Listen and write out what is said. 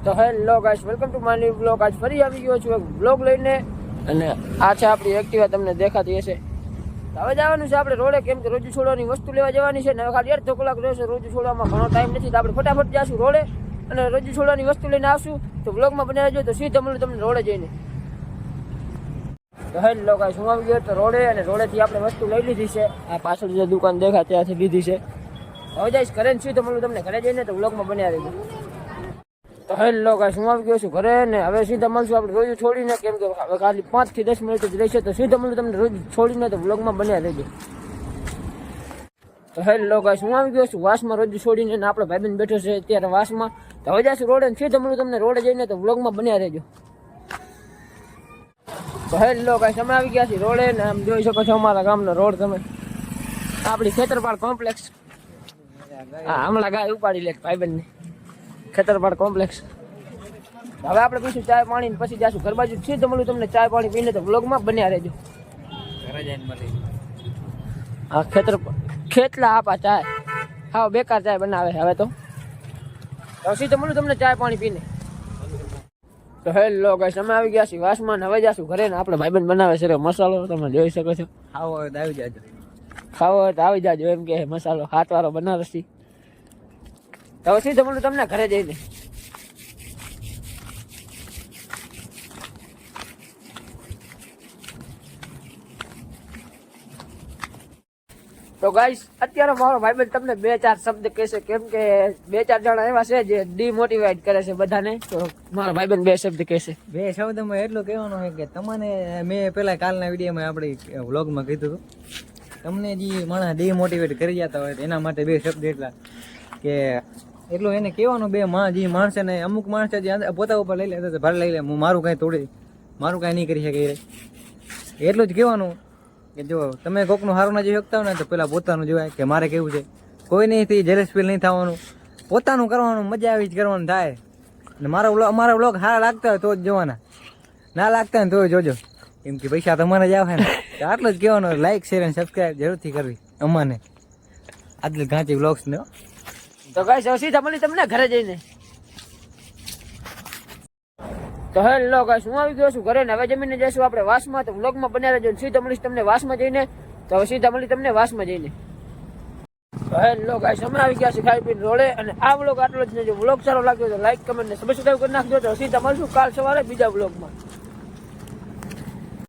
તો hello guys, welcome to my new blog. આજ ફરી આવી ગયો છું એક બ્લોગ લઈને, અને આ છે આપણી એક્ટિવા, તમને દેખાતી હશે. હવે જવાનું છે આપણે રોડે, કેમ કે રોજુ છોડવાની વસ્તુ લેવા જવાની છે ને હવે ખાલી 1.5 કલાક રહેશે. રોજુ છોડવામાં ઘણો ટાઈમ નથી, તો આપણે ફટાફટ જઈશું રોડે અને રોજુ છોડવાની વસ્તુ લઈને આવશું. તો બ્લોગમાં બની રહેજો, તો સીધા મળું તમને રોડે જઈને. તો હેલો ગાઈસ, હું આવી ગયો તો રોડે, અને રોડેથી આપણે વસ્તુ લઈ લીધી છે. આ પાછળ જે દુકાન દેખા ત્યાંથી લીધી છે. હવે જઈશ ઘરે ને સીધો મળું તમને ઘરે જઈને, તો બ્લોગમાં બન્યા રહેજો. તો હેલો ગાઈસ, હું આવી ગયો છું ઘરે, ને હવે સીધા મળશું આપણે રોજુ છોડીને, કેમ કે હવે ખાલી 5 થી 10 મિનિટ જ રહેશે. તો સીધા મળું તમને રોજુ છોડીને, તો બ્લોગમાં બન્યા રહેજો. તો હેલો ગાઈસ, હું આવી ગયો છું વાસમાં રોજુ છોડીને, ને આપણો ભાઈબંધ બેઠો છે અત્યારે વાસમાં. તો હવે જઈશું રોડે, સીધા મળું તમને રોડે જઈને, તો બ્લોગમાં બન્યા રહેજો. તો હેલો ગાઈસ, અમે આવી ગયા છીએ રોડે, ને આમ જોઈ શકો છો અમારા ગામનો રોડ તમે. આપણી ખેતરપાળ કોમ્પ્લેક્સ. હા, હમણાં ગાય ઉપાડી લે ભાઈબંધને. ખેતરપાળ કોમ્પ્લેક્સ. હવે આપણે પીશું ચાય પાણી, ને પછી જાશું ઘર બાજુ. સીધું મળું તમને ચાય પાણી પીને, તો બ્લોગમાં બન્યા રહેજો. હા, ખેતલા આપા ચાય હા બેકાર ચાય બનાવે હવે તો. સીધું મળું તમને ચાય પાણી પીને. તો હેલો ગાઈસ, અમે આવી ગયા છીએ વાસમાં, હવે જાશું ઘરે, ને આપણે ભાઈબંધ બનાવે છે મસાલો, તમે જોઈ શકો છો. ખાવો હોય તો આવી જાજો, ખાવો હોય તો આવી જાજો, એમ કે મસાલો હાથવાળો બનારસી. તો સીધું મળું તમને ઘરે જઈને. તો ગાઈસ, અત્યારે મારો ભાઈબંધ તમને 2-4 શબ્દ કહેશે, કેમ કે 2-4 જણા એવા છે જે ડિમોટિવેટ કરે છે બધાને. તો મારો ભાઈબંધ 2 શબ્દ કહેશે. 2 શબ્દમાં એટલું કહેવાનું છે કે તમને મેં પેલા કાલના વિડીયોમાં આપણે વ્લોગમાં કીધું હતું, તમને જે માણસ ડિમોટિવેટ કરી જતા હોય એના માટે 2 શબ્દ એટલા કે એટલું એને કહેવાનું, જે માણસે ને અમુક માણસે જે પોતા ઉપર લઈ લે ભલે લઈ લે, હું મારું કાંઈ નહીં કરી શકે. એટલું જ કહેવાનું કે જો તમે કોકનું સારું ના જોઈ શકતા હોય ને, તો પેલા પોતાનું જોવાય કે મારે કેવું છે. કોઈ નહીં જેલેસ ફીલ નહીં થવાનું, પોતાનું કરવાનું, મજા આવી જ કરવાનું થાય. ને અમારા વ્લોગ સારા લાગતા હોય તો જ જોવાના, ના લાગતા હોય તો જોજો, કેમ કે પૈસા તમારે જ આવે ને. તો આટલું જ કહેવાનું, લાઈક શેર અને સબસ્ક્રાઈબ જરૂરથી કરવી અમાને આટલી ગાંચી વ્લોગ્સ ને. તો ગાઈસ, હવે સીધા મળી તમને ઘરે જઈને. તો હેલો ગાઈસ, હું આવી ગયો છું ઘરે, ને હવે જમીને જઈશું આપણે વાસમાં. તો વ્લોગમાં બન્યા રહેજો, સીધા મળીશ તમને વાસમાં જઈને. તો હવે સીધા મળી તમને વાસમાં જઈને. તો હેલો ગાઈસ, અમે આવી ગયા છીએ ખાઈ પીને રોડે, અને આ વ્લોગ આટલો જ નહીં. જો વ્લોગ સારો લાગ્યો તો લાઈક કમેન્ટ ને સબસ્ક્રાઈબ કરી નાખજો. તો સીધા મળશું કાલ સવારે બીજા વ્લોગમાં.